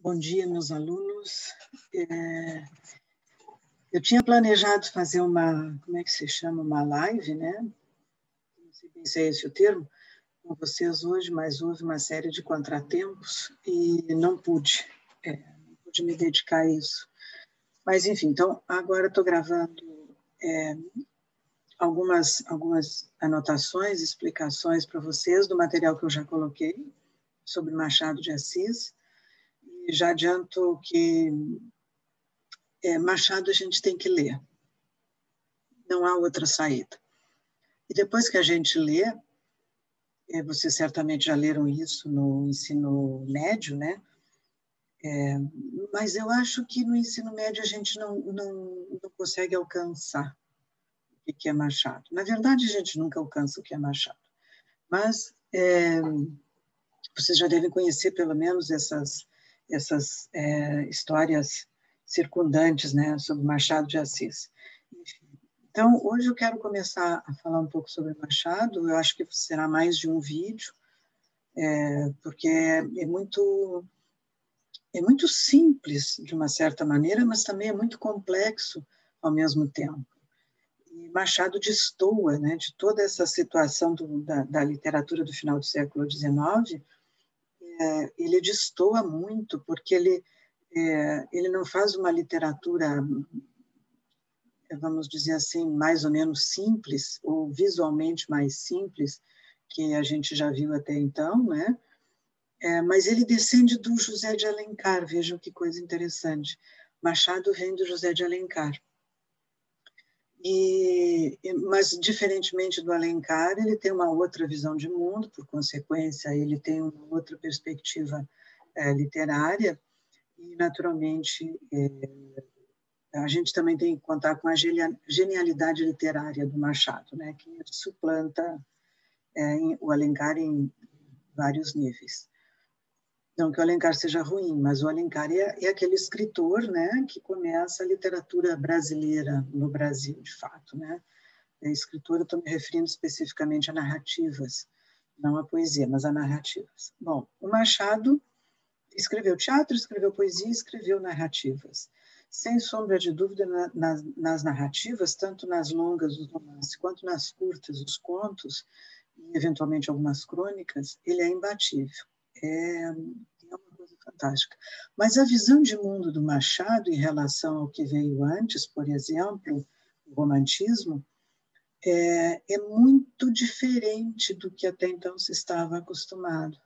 Bom dia, meus alunos. Eu tinha planejado fazer uma, como é que se chama, uma live, né? Não sei bem se é esse o termo, com vocês hoje, mas houve uma série de contratempos e não pude me dedicar a isso. Mas, enfim, então, agora estou gravando algumas anotações, explicações para vocês do material que eu já coloquei sobre Machado de Assis. E já adianto que Machado a gente tem que ler. Não há outra saída. E depois que a gente lê, vocês certamente já leram isso no ensino médio, né? Mas eu acho que no ensino médio a gente não consegue alcançar o que é Machado. Na verdade, a gente nunca alcança o que é Machado. Mas vocês já devem conhecer pelo menos essas histórias circundantes, né, sobre Machado de Assis. Enfim. Então, hoje eu quero começar a falar um pouco sobre Machado. Eu acho que será mais de um vídeo, porque é muito simples, de uma certa maneira, mas também é muito complexo ao mesmo tempo. E Machado destoa, né, de toda essa situação da literatura do final do século XIX. Ele destoa muito, porque ele não faz uma literatura, vamos dizer assim, mais ou menos simples, ou visualmente mais simples, que a gente já viu até então, né? Mas ele descende do José de Alencar, vejam que coisa interessante. Machado vem do José de Alencar. Mas, diferentemente do Alencar, ele tem uma outra visão de mundo, por consequência, ele tem uma outra perspectiva literária, e, naturalmente, a gente também tem que contar com a genialidade literária do Machado, né, que suplanta o Alencar em vários níveis. Não que o Alencar seja ruim, mas o Alencar é aquele escritor, né, que começa a literatura brasileira no Brasil, de fato, né? Escritor, eu estou me referindo especificamente a narrativas, não a poesia, mas a narrativas. Bom, o Machado escreveu teatro, escreveu poesia, escreveu narrativas. Sem sombra de dúvida, nas narrativas, tanto nas longas, os romances, quanto nas curtas, os contos, e eventualmente algumas crônicas, ele é imbatível. É uma coisa fantástica. Mas a visão de mundo do Machado em relação ao que veio antes, por exemplo, o romantismo, é muito diferente do que até então se estava acostumado.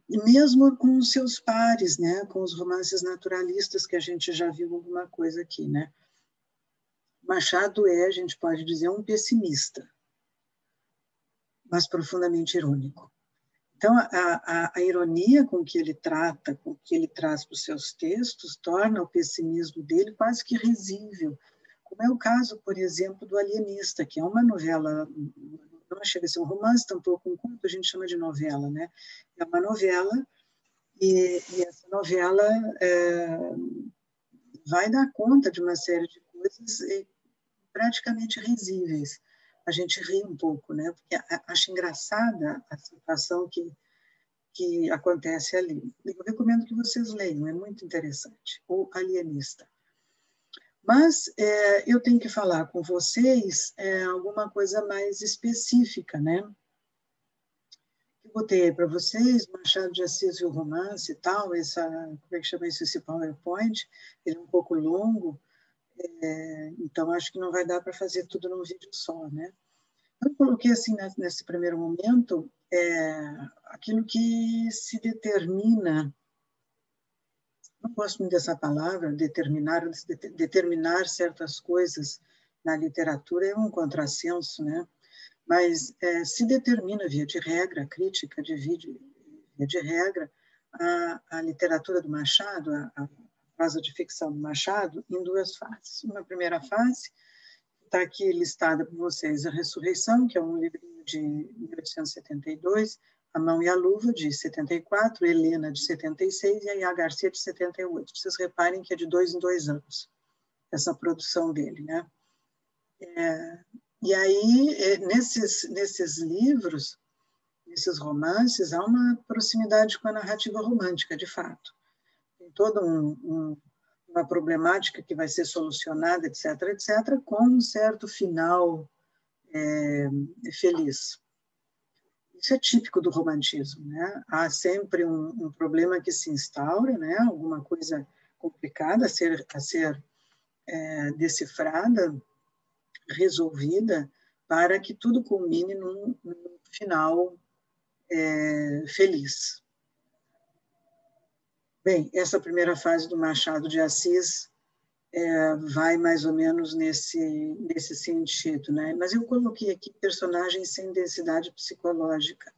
Mesmo com os seus pares, né, com os romances naturalistas, que a gente já viu alguma coisa aqui, né? Machado a gente pode dizer, um pessimista, mas profundamente irônico. Então, a ironia com que ele trata, com que ele traz para os seus textos, torna o pessimismo dele quase que risível, como é o caso, por exemplo, do Alienista, que é uma novela, não chega a ser um romance, tampouco um conto, a gente chama de novela, né? É uma novela, e essa novela vai dar conta de uma série de coisas praticamente risíveis. A gente ri um pouco, né? Porque acha engraçada a situação que acontece ali. Eu recomendo que vocês leiam, é muito interessante. O Alienista. Mas eu tenho que falar com vocês alguma coisa mais específica, né? Eu botei aí para vocês, Machado de Assis e o romance e tal, como é que chama isso, esse PowerPoint, ele é um pouco longo, então acho que não vai dar para fazer tudo num vídeo só, né? Eu coloquei assim, nesse primeiro momento, aquilo que se determina, não gosto muito dessa palavra, determinar certas coisas na literatura é um contrassenso, né? Mas se determina, via de regra, a crítica divide, via de regra, a literatura do Machado, a prosa de ficção do Machado, em duas fases. Uma primeira fase, está aqui listada por vocês, A Ressurreição, que é um livrinho de 1872, A Mão e a Luva, de 74, Helena, de 76, e a Garcia, de 78. Vocês reparem que é de 2 em 2 anos, essa produção dele, né? E aí, nesses livros, nesses romances, há uma proximidade com a narrativa romântica, de fato. tem toda uma problemática que vai ser solucionada, etc., etc., com um certo final feliz. Isso é típico do romantismo, né? Há sempre um problema que se instaura, né? Alguma coisa complicada a ser decifrada, resolvida, para que tudo culmine num final feliz. Bem, essa primeira fase do Machado de Assis vai mais ou menos nesse sentido, né? Mas eu coloquei aqui personagens sem densidade psicológica.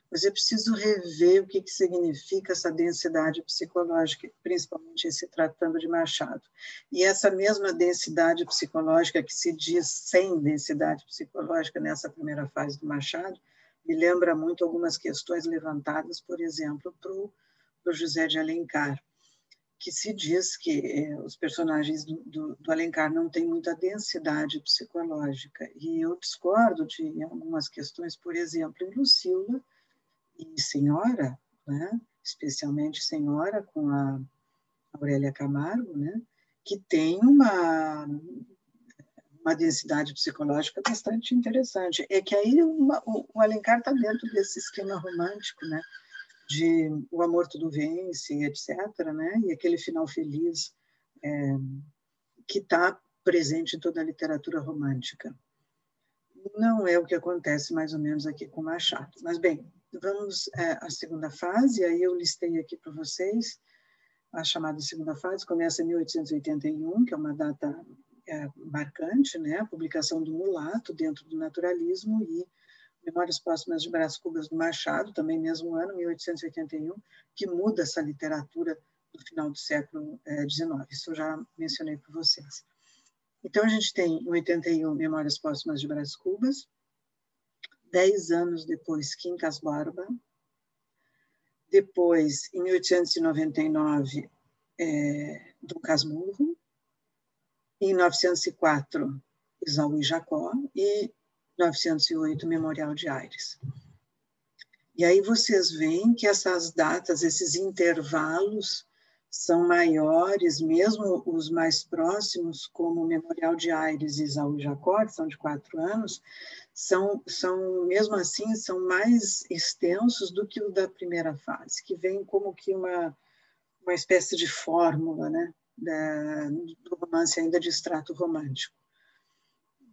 Mas é preciso rever o que significa essa densidade psicológica, principalmente se tratando de Machado. E essa mesma densidade psicológica que se diz sem densidade psicológica nessa primeira fase do Machado, me lembra muito algumas questões levantadas, por exemplo, para o José de Alencar, que se diz que os personagens do Alencar não têm muita densidade psicológica. E eu discordo de algumas questões, por exemplo, em Lucila e Senhora, né? Especialmente Senhora, com a Aurélia Camargo, né? Que tem uma densidade psicológica bastante interessante. É que aí o Alencar está dentro desse esquema romântico, né? De o amor tudo vence, etc., né? E aquele final feliz que está presente em toda a literatura romântica. Não é o que acontece mais ou menos aqui com Machado. Mas, bem, vamos à segunda fase, aí eu listei aqui para vocês a chamada segunda fase, começa em 1881, que é uma data marcante, né? A publicação do Mulato dentro do naturalismo e Memórias Póstumas de Brás Cubas do Machado, também mesmo ano, 1881, que muda essa literatura do final do século XIX. Isso eu já mencionei para vocês. Então, a gente tem, em 81, Memórias Póstumas de Brás Cubas, 10 anos depois, Quincas Borba, depois, em 1899, Dom Casmurro, em 1904, Isaú e Jacó, e 1908, Memorial de Aires. E aí vocês veem que essas datas, esses intervalos, são maiores, mesmo os mais próximos, como o Memorial de Aires e Isaú e Jacó, que são de 4 anos, são, mesmo assim, são mais extensos do que o da primeira fase, que vem como que uma espécie de fórmula, né, do romance ainda de extrato romântico.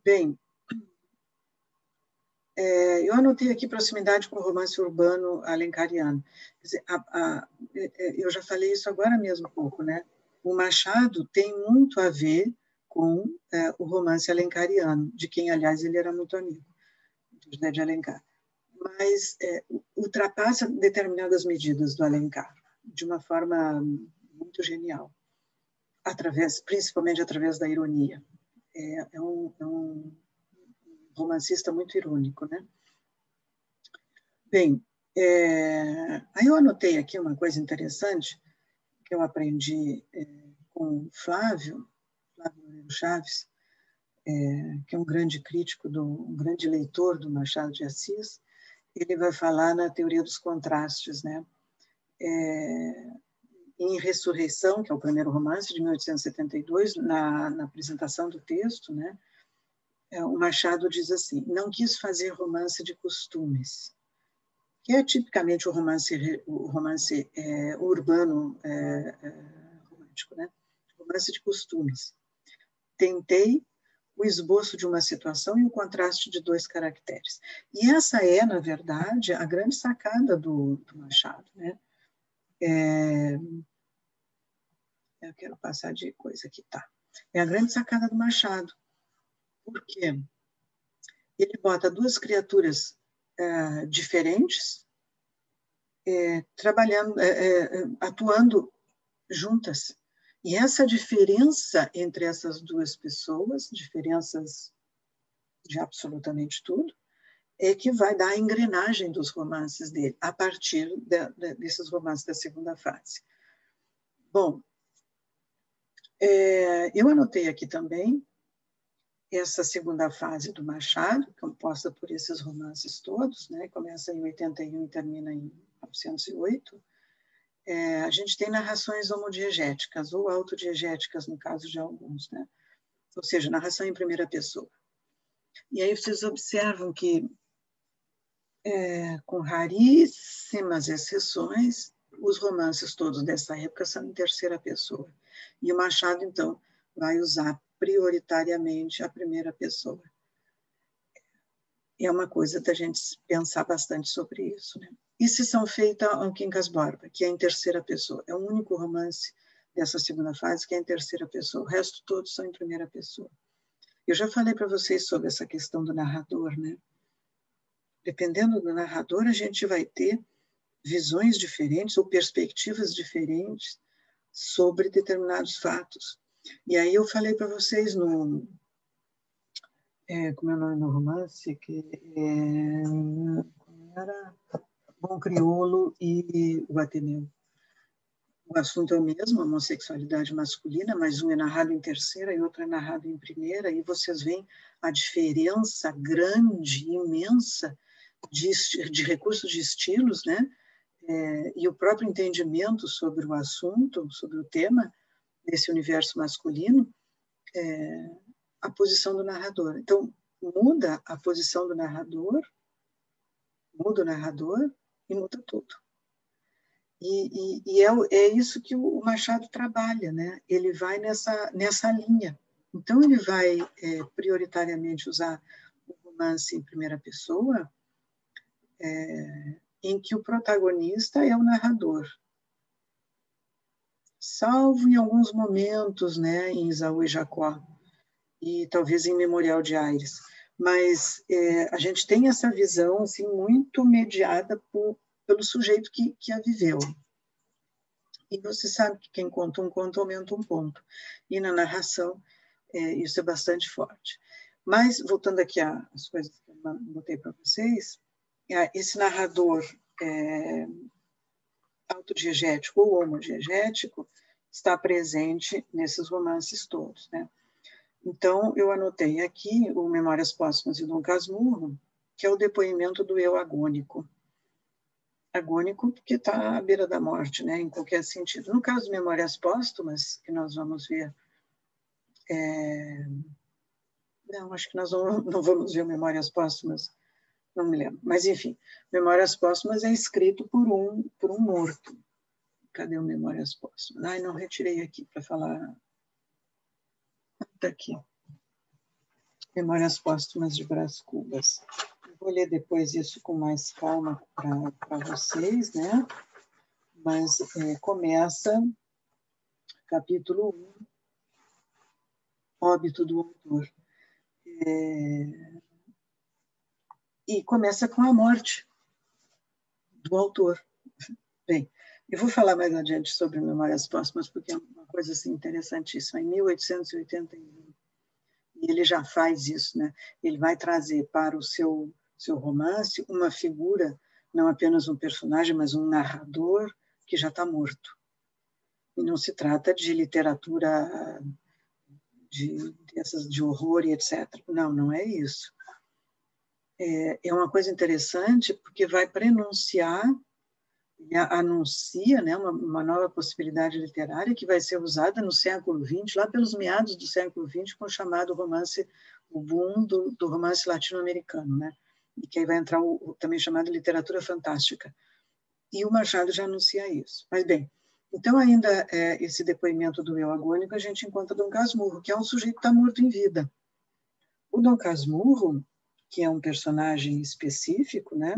Bem, eu anotei aqui proximidade com o romance urbano alencariano. Quer dizer, eu já falei isso agora mesmo um pouco, né? O Machado tem muito a ver com o romance alencariano, de quem, aliás, ele era muito amigo, José de Alencar. Mas ultrapassa determinadas medidas do Alencar, de uma forma muito genial, principalmente através da ironia. É um romancista muito irônico, né? Bem, aí eu anotei aqui uma coisa interessante que eu aprendi com Flávio Chaves, que é um grande crítico, um grande leitor do Machado de Assis. Ele vai falar na teoria dos contrastes, né? Em Ressurreição, que é o primeiro romance de 1872, na apresentação do texto, né? O Machado diz assim: não quis fazer romance de costumes, que é tipicamente o romance urbano romântico, né? Romance de costumes. Tentei o esboço de uma situação e o contraste de 2 caracteres. E essa é, na verdade, a grande sacada do Machado, né? Eu quero passar de coisa aqui, tá? É a grande sacada do Machado. Por quê? Ele bota 2 criaturas diferentes, trabalhando, atuando juntas. E essa diferença entre essas 2 pessoas, diferenças de absolutamente tudo, é que vai dar a engrenagem dos romances dele, a partir desses romances da segunda fase. Bom, eu anotei aqui também essa segunda fase do Machado, composta por esses romances todos, né? Começa em 81 e termina em 1908, a gente tem narrações homodiegéticas ou autodiegéticas, no caso de alguns, né? Ou seja, narração em primeira pessoa. E aí vocês observam que, com raríssimas exceções, os romances todos dessa época são em terceira pessoa. E o Machado, então, vai usar prioritariamente a primeira pessoa. É uma coisa da gente pensar bastante sobre isso, né? E Sessão Feita ao Quincas Borba, que é em terceira pessoa. É o único romance dessa segunda fase que é em terceira pessoa. O resto todos são em primeira pessoa. Eu já falei para vocês sobre essa questão do narrador, né? Dependendo do narrador, a gente vai ter visões diferentes ou perspectivas diferentes sobre determinados fatos. E aí eu falei para vocês como é o nome do romance, que era Bom Crioulo e o Ateneu. O assunto é o mesmo, a homossexualidade masculina, mas um é narrado em terceira e outro é narrado em primeira, e vocês veem a diferença grande, imensa, de recursos de estilos, né? E o próprio entendimento sobre o assunto, sobre o tema desse universo masculino, a posição do narrador. Então, muda a posição do narrador, muda o narrador e muda tudo. E é isso que o Machado trabalha, né? Ele vai nessa linha. Então, ele vai prioritariamente usar o romance em primeira pessoa, em que o protagonista é o narrador. Salvo em alguns momentos, né, em Esaú e Jacó, e talvez em Memorial de Aires. Mas a gente tem essa visão assim, muito mediada pelo sujeito que a viveu. E você sabe que quem conta um conto aumenta um ponto. E na narração, isso é bastante forte. Mas, voltando aqui às coisas que eu botei para vocês, esse narrador autodiegético ou homodiegético está presente nesses romances todos, né? Então, eu anotei aqui o Memórias Póstumas de Dom Casmurro, que é o depoimento do eu agônico. Agônico porque está à beira da morte, né, em qualquer sentido. No caso de Memórias Póstumas, que nós vamos ver... Não, acho que nós não vamos ver Memórias Póstumas, não me lembro. Mas, enfim, Memórias Póstumas é escrito por um morto. Cadê o Memórias Póstumas? Ai, não retirei aqui para falar... Está aqui. Memórias Póstumas de Brás Cubas. Vou ler depois isso com mais calma para vocês, né? Mas começa capítulo 1, Óbito do autor. E começa com a morte do autor. Bem, eu vou falar mais adiante sobre Memórias Póstumas, porque é uma coisa assim, interessantíssima. Em 1881, e ele já faz isso, né? Ele vai trazer para o seu romance uma figura, não apenas um personagem, mas um narrador que já está morto. E não se trata de literatura de horror e etc. Não é isso. É uma coisa interessante porque vai prenunciar, anuncia, né, uma nova possibilidade literária que vai ser usada no século XX, lá pelos meados do século XX, com o chamado romance, o boom do romance latino-americano, né? E que aí vai entrar o também chamado literatura fantástica. E o Machado já anuncia isso. Mas, bem, então, ainda esse depoimento do eu agônico, a gente encontra Dom Casmurro, que é um sujeito que está morto em vida. O Dom Casmurro, que é um personagem específico, né?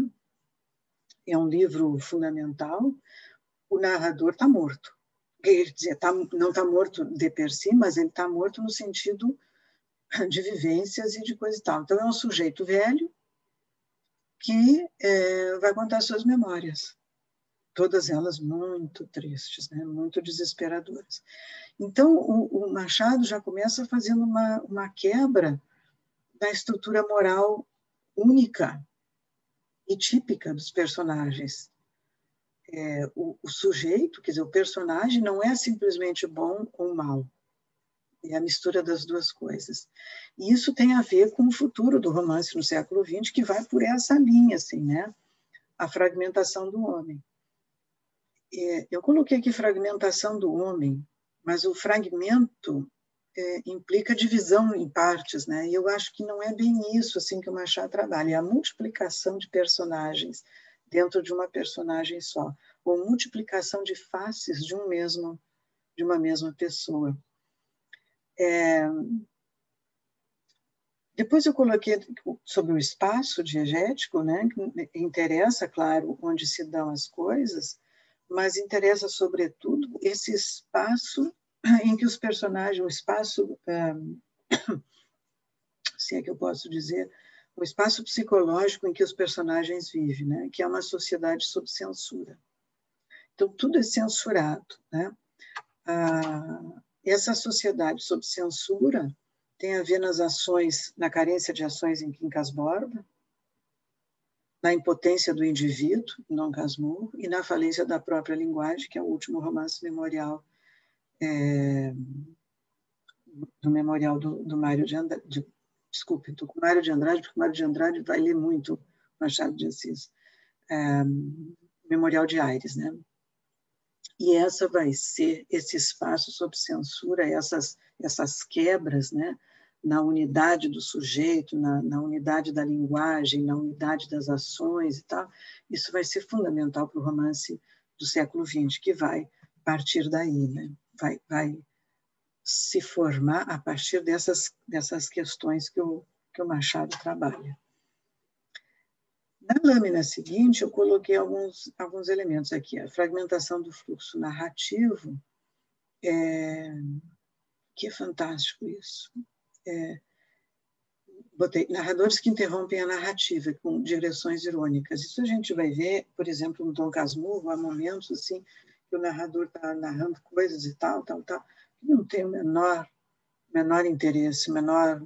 É um livro fundamental, o narrador está morto. Quer dizer, não está morto de per si, mas ele está morto no sentido de vivências e de coisa e tal. Então, é um sujeito velho que vai contar suas memórias. Todas elas muito tristes, né? Muito desesperadoras. Então, o Machado já começa fazendo uma quebra da estrutura moral única e típica dos personagens. O sujeito, quer dizer, o personagem não é simplesmente bom ou mal, é a mistura das duas coisas. E isso tem a ver com o futuro do romance no século XX, que vai por essa linha, assim, né? A fragmentação do homem. Eu coloquei aqui fragmentação do homem, mas o fragmento implica divisão em partes, né? E eu acho que não é bem isso assim que o Machado trabalha, é a multiplicação de personagens dentro de uma personagem só, ou multiplicação de faces de uma mesma pessoa. Depois eu coloquei sobre o espaço diegético, né? Que interessa, claro, onde se dão as coisas, mas interessa, sobretudo, esse espaço em que os personagens, o espaço, se é que eu posso dizer, o espaço psicológico em que os personagens vivem, né? Que é uma sociedade sob censura. Então, tudo é censurado, né? Essa sociedade sob censura tem a ver nas ações, na carência de ações em Quincas Borba, na impotência do indivíduo, em Dom Casmurro, e na falência da própria linguagem, que é o último romance memorial do memorial do Mário de Andrade. Desculpe, estou com Mário de Andrade, porque Mário de Andrade vai ler muito Machado de Assis. Memorial de Aires, né? E essa vai ser esse espaço sob censura, essas quebras, né? Na unidade do sujeito, na unidade da linguagem, na unidade das ações e tal. Isso vai ser fundamental para o romance do século XX, que vai partir daí, né? Vai se formar a partir dessas questões que o Machado trabalha. Na lâmina seguinte, eu coloquei alguns elementos aqui. A fragmentação do fluxo narrativo, que é fantástico isso. Botei narradores que interrompem a narrativa com digressões irônicas. Isso a gente vai ver, por exemplo, no Dom Casmurro, há momentos assim que o narrador está narrando coisas e tal, que não tem o menor interesse, menor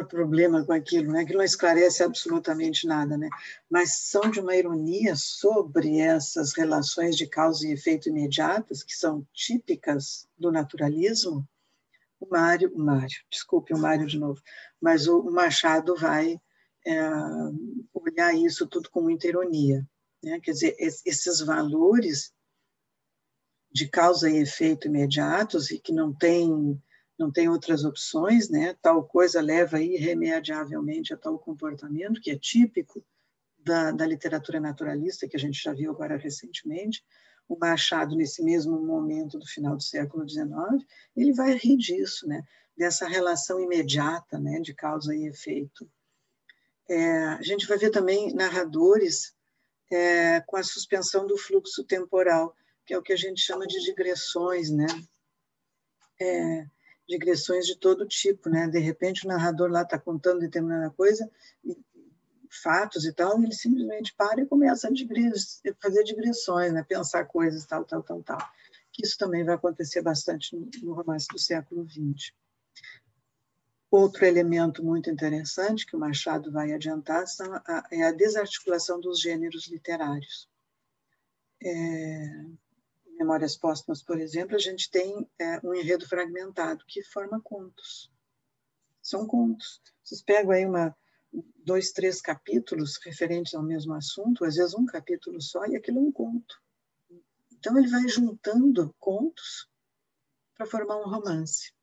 problema com aquilo, né? Que não esclarece absolutamente nada, né? Mas são de uma ironia sobre essas relações de causa e efeito imediatas, que são típicas do naturalismo. O Mário de novo, mas o Machado vai olhar isso tudo com muita ironia, né? Quer dizer, esses valores de causa e efeito imediatos e que não tem outras opções, né? Tal coisa leva irremediavelmente a tal comportamento, que é típico da literatura naturalista, que a gente já viu agora recentemente. O Machado, nesse mesmo momento do final do século XIX, ele vai rir disso, né? Dessa relação imediata, né? De causa e efeito. A gente vai ver também narradores com a suspensão do fluxo temporal, que é o que a gente chama de digressões, né? Digressões de todo tipo, né? De repente o narrador lá está contando determinada coisa, fatos e tal, e ele simplesmente para e começa a fazer digressões, né? Pensar coisas, tal. Que isso também vai acontecer bastante no romance do século XX. Outro elemento muito interessante que o Machado vai adiantar é a desarticulação dos gêneros literários. Memórias Póstumas, por exemplo, a gente tem um enredo fragmentado que forma contos. São contos. Vocês pegam aí 2, 3 capítulos referentes ao mesmo assunto, às vezes um capítulo só, e aquilo é um conto. Então, ele vai juntando contos para formar um romance.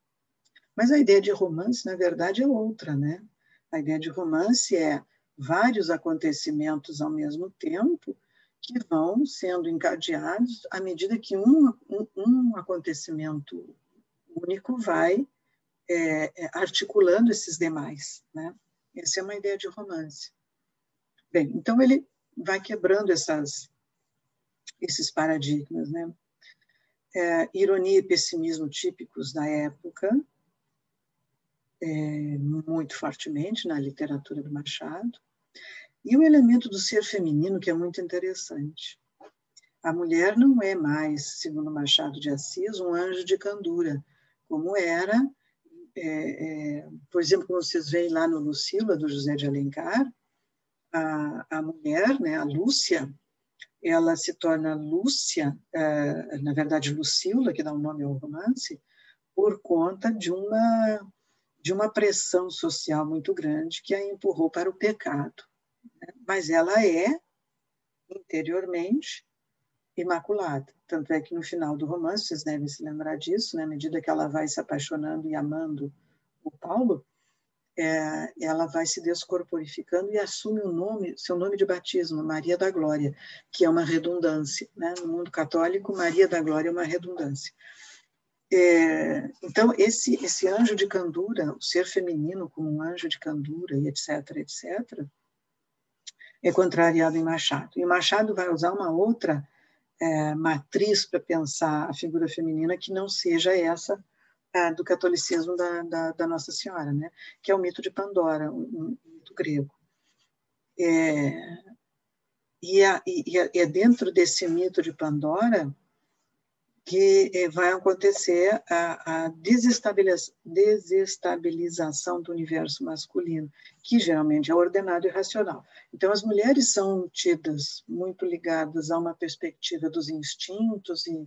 Mas a ideia de romance, na verdade, é outra, né? A ideia de romance é vários acontecimentos ao mesmo tempo que vão sendo encadeados à medida que um acontecimento único vai articulando esses demais, né? Essa é uma ideia de romance. Bem, então ele vai quebrando esses paradigmas, né? Ironia e pessimismo típicos da época, muito fortemente na literatura do Machado, e o elemento do ser feminino, que é muito interessante. A mulher não é mais, segundo Machado de Assis, um anjo de candura, como era, por exemplo, como vocês veem lá no Lucila, do José de Alencar, a mulher, né, a Lúcia, ela se torna Lúcia, na verdade Lucila, que dá o nome ao romance, por conta de uma pressão social muito grande que a empurrou para o pecado. Mas ela é interiormente imaculada. Tanto é que no final do romance, vocês devem se lembrar disso, né? À medida que ela vai se apaixonando e amando o Paulo, ela vai se descorporificando e assume seu nome de batismo, Maria da Glória, que é uma redundância, né? No mundo católico, Maria da Glória é uma redundância. Então, esse anjo de candura, o ser feminino como um anjo de candura, e etc., etc., é contrariado em Machado. E Machado vai usar uma outra matriz para pensar a figura feminina que não seja essa do catolicismo da Nossa Senhora, né? Que é o mito de Pandora, um mito grego. E é dentro desse mito de Pandora que vai acontecer a desestabilização do universo masculino, que geralmente é ordenado e racional. Então, as mulheres são tidas muito ligadas a uma perspectiva dos instintos e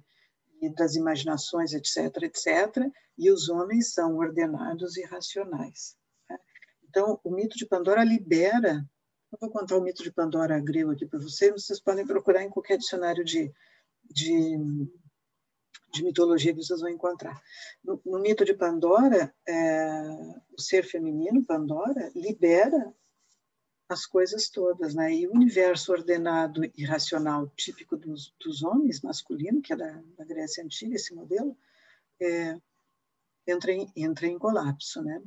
das imaginações, etc., etc., e os homens são ordenados e racionais. Né? Então, o mito de Pandora libera... Eu vou contar o mito de Pandora grego aqui para vocês podem procurar em qualquer dicionário de mitologia que vocês vão encontrar. No mito de Pandora, o ser feminino, Pandora, libera as coisas todas, né? E o universo ordenado e racional típico dos homens, masculino, que é da Grécia Antiga, esse modelo, entra em colapso, né?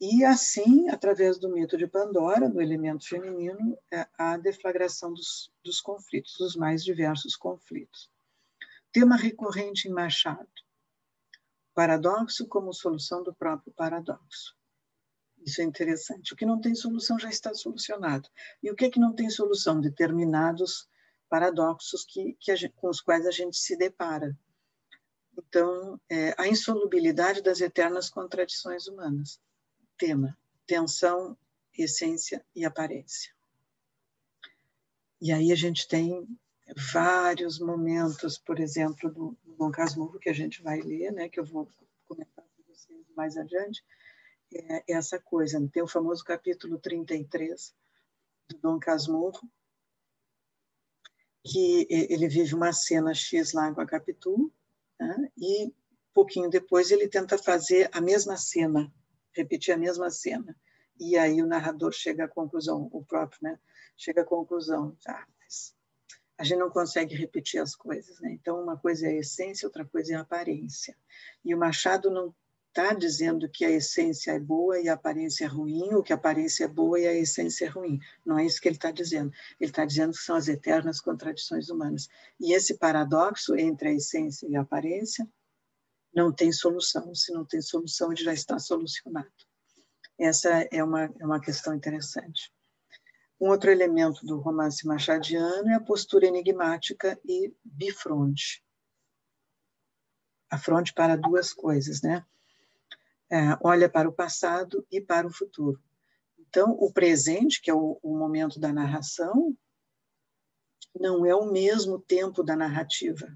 E assim, através do mito de Pandora, do elemento feminino, a deflagração dos conflitos, dos mais diversos conflitos. Tema recorrente em Machado: paradoxo como solução do próprio paradoxo. Isso é interessante. O que não tem solução já está solucionado. E o que é que não tem solução? Determinados paradoxos com os quais a gente se depara. Então, a insolubilidade das eternas contradições humanas. Tema: tensão, essência e aparência. E aí a gente tem vários momentos, por exemplo, do Dom Casmurro, que a gente vai ler, né, que eu vou comentar com vocês mais adiante, essa coisa. Tem o famoso capítulo 33 do Dom Casmurro, que ele vive uma cena X lá com a Capitu, né, e pouquinho depois ele tenta fazer a mesma cena, repetir a mesma cena. E aí o narrador chega à conclusão, o próprio, né, chega à conclusão, mas a gente não consegue repetir as coisas, né? Então, uma coisa é a essência, outra coisa é a aparência. E o Machado não está dizendo que a essência é boa e a aparência é ruim, ou que a aparência é boa e a essência é ruim. Não é isso que ele está dizendo. Ele está dizendo que são as eternas contradições humanas. E esse paradoxo entre a essência e a aparência não tem solução. Se não tem solução, ele já está solucionado. Essa é uma questão interessante. Um outro elemento do romance machadiano é a postura enigmática e bifronte. A fronte para duas coisas, né? Olha para o passado e para o futuro. Então, o presente, que é o momento da narração, não é o mesmo tempo da narrativa,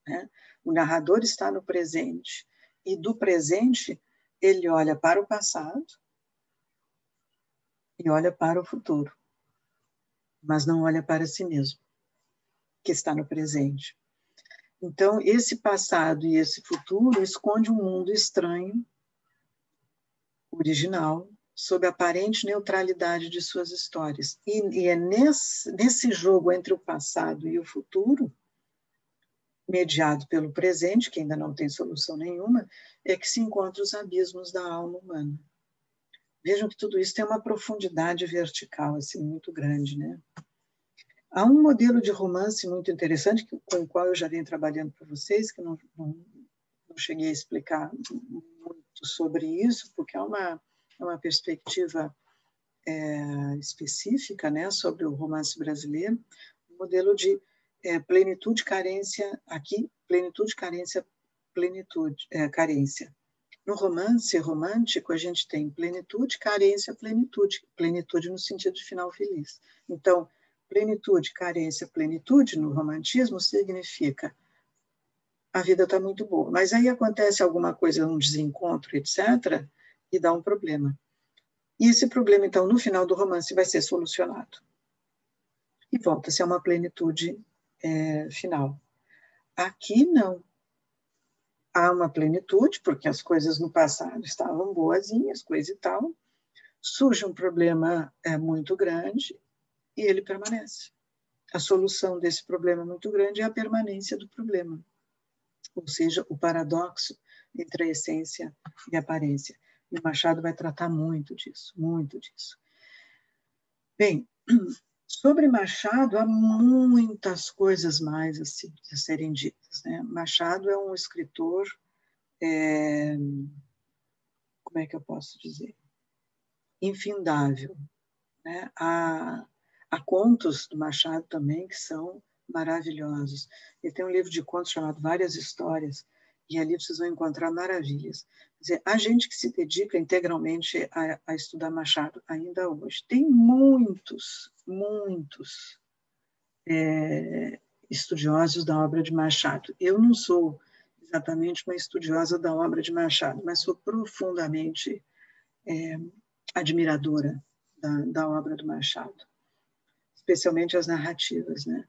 né? O narrador está no presente, e do presente ele olha para o passado e olha para o futuro, mas não olha para si mesmo, que está no presente. Então, esse passado e esse futuro esconde um mundo estranho, original, sob a aparente neutralidade de suas histórias. E é nesse jogo entre o passado e o futuro, mediado pelo presente, que ainda não tem solução nenhuma, é que se encontram os abismos da alma humana. Vejam que tudo isso tem uma profundidade vertical assim, muito grande, né? Há um modelo de romance muito interessante, com o qual eu já venho trabalhando para vocês, que não cheguei a explicar muito sobre isso, porque é uma perspectiva específica, né, sobre o romance brasileiro, um modelo de plenitude, carência, aqui, plenitude, carência, carência. No romance romântico, a gente tem plenitude, carência, plenitude. Plenitude no sentido de final feliz. Então, plenitude, carência, plenitude no romantismo significa a vida está muito boa, mas aí acontece alguma coisa, um desencontro, etc., e dá um problema. E esse problema, então, no final do romance vai ser solucionado. e volta-se a uma plenitude final. Aqui não. Há uma plenitude, porque as coisas no passado estavam boazinhas, coisa e tal, surge um problema muito grande e ele permanece. A solução desse problema muito grande é a permanência do problema, ou seja, o paradoxo entre a essência e a aparência. E o Machado vai tratar muito disso, muito disso. Bem, sobre Machado, há muitas coisas mais a serem ditas, né? Machado é um escritor, como é que eu posso dizer? Infindável, né? Há contos do Machado também que são maravilhosos. Ele tem um livro de contos chamado Várias Histórias, e ali vocês vão encontrar maravilhas. Quer dizer, a gente que se dedica integralmente a estudar Machado ainda hoje, tem muitos estudiosos da obra de Machado. Eu não sou exatamente uma estudiosa da obra de Machado, mas sou profundamente admiradora da obra do Machado, especialmente as narrativas, né?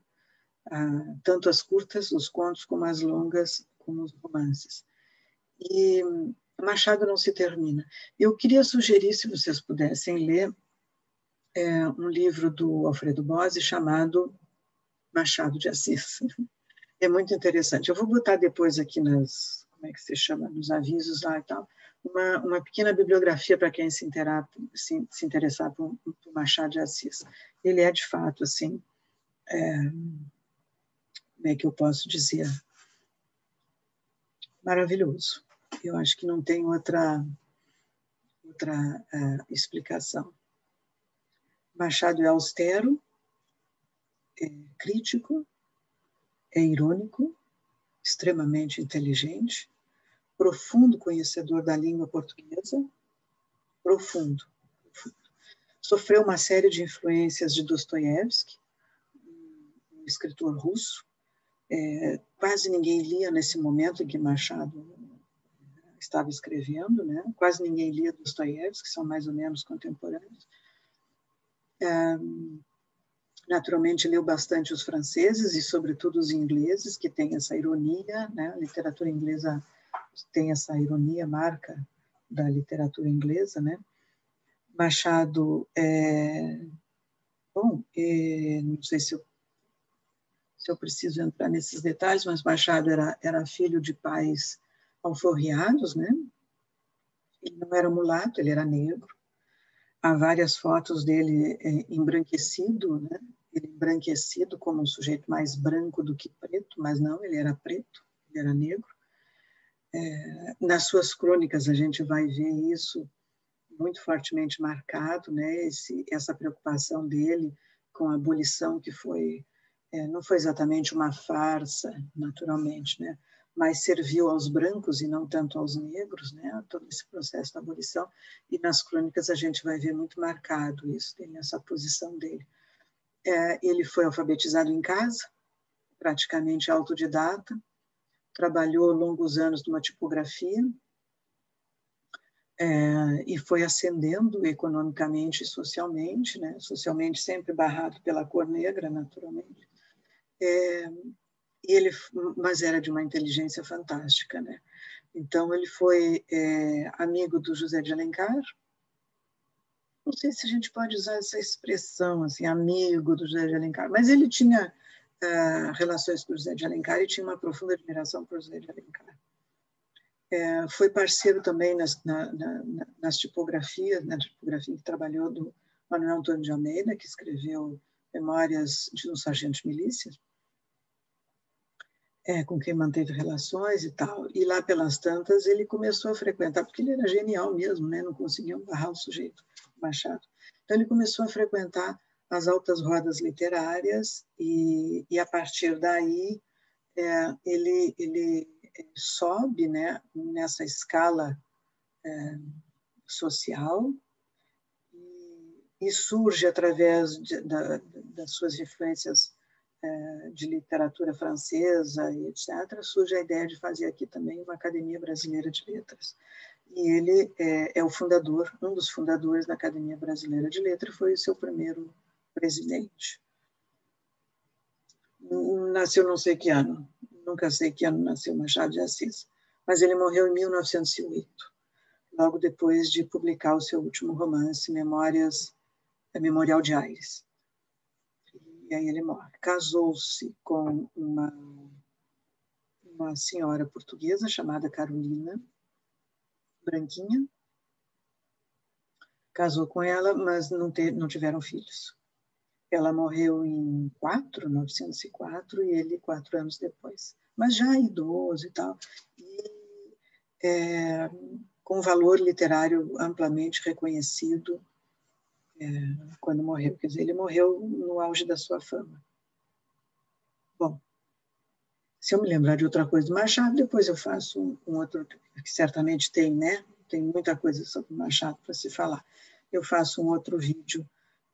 Tanto as curtas, os contos, como as longas, como os romances. E Machado não se termina. Eu queria sugerir, se vocês pudessem ler, um livro do Alfredo Bozzi chamado Machado de Assis. É muito interessante. Eu vou botar depois aqui como é que se chama, nos avisos lá e tal, uma pequena bibliografia para quem se interessar por Machado de Assis. Ele é, de fato, assim, como é que eu posso dizer? Maravilhoso. Eu acho que não tem outra explicação. Machado é austero, é crítico, é irônico, extremamente inteligente, profundo conhecedor da língua portuguesa, profundo. Sofreu uma série de influências de Dostoiévski, um escritor russo. Quase ninguém lia nesse momento em que Machado estava escrevendo, né? Quase ninguém lia Dostoiévski, que são mais ou menos contemporâneos. Naturalmente, leu bastante os franceses e, sobretudo, os ingleses, que têm essa ironia, né? A literatura inglesa tem essa ironia, marca da literatura inglesa, né? Machado, não sei se eu preciso entrar nesses detalhes, mas Machado era filho de pais alforriados, né? Ele não era mulato, ele era negro. Há várias fotos dele embranquecido, né? Ele embranquecido como um sujeito mais branco do que preto, mas não, ele era preto, ele era negro. Nas suas crônicas a gente vai ver isso muito fortemente marcado, né? Essa preocupação dele com a abolição que não foi exatamente uma farsa, naturalmente, né? Mas serviu aos brancos e não tanto aos negros, né? Todo esse processo da abolição. E nas crônicas a gente vai ver muito marcado isso, tem essa posição dele. Ele foi alfabetizado em casa, praticamente autodidata, trabalhou longos anos numa tipografia, e foi ascendendo economicamente e socialmente, né? Socialmente sempre barrado pela cor negra, naturalmente. Mas era de uma inteligência fantástica, né? Então ele foi amigo do José de Alencar. Não sei se a gente pode usar essa expressão, assim, amigo do José de Alencar, mas ele tinha relações com o José de Alencar e tinha uma profunda admiração por José de Alencar. Foi parceiro também nas tipografias, na tipografia que trabalhou do Manuel Antônio de Almeida, que escreveu Memórias de um Sargento de Milícia, com quem manteve relações e tal. E lá pelas tantas ele começou a frequentar, porque ele era genial mesmo, né? Não conseguiam barrar o sujeito, Machado. Então ele começou a frequentar as altas rodas literárias e a partir daí ele sobe, né, nessa escala social e surge através das suas influências de literatura francesa e etc., surge a ideia de fazer aqui também uma Academia Brasileira de Letras. E ele é o fundador, um dos fundadores da Academia Brasileira de Letras, foi o seu primeiro presidente. nasceu não sei que ano, nunca sei que ano nasceu Machado de Assis, mas ele morreu em 1908, logo depois de publicar o seu último romance, Memorial de Aires. E aí ele morre. Casou-se com uma senhora portuguesa chamada Carolina, branquinha, casou com ela, mas não tiveram filhos. Ela morreu em 1904 e ele 4 anos depois, mas já idoso e tal, e com valor literário amplamente reconhecido quando morreu. Quer dizer, ele morreu no auge da sua fama. Bom, se eu me lembrar de outra coisa do Machado, depois eu faço um outro, que certamente tem, né? Tem muita coisa sobre o Machado para se falar. Eu faço um outro vídeo,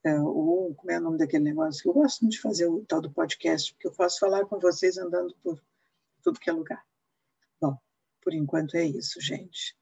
ou como é o nome daquele negócio? Eu gosto muito de fazer o tal do podcast, porque eu posso falar com vocês andando por tudo que é lugar. Bom, por enquanto é isso, gente.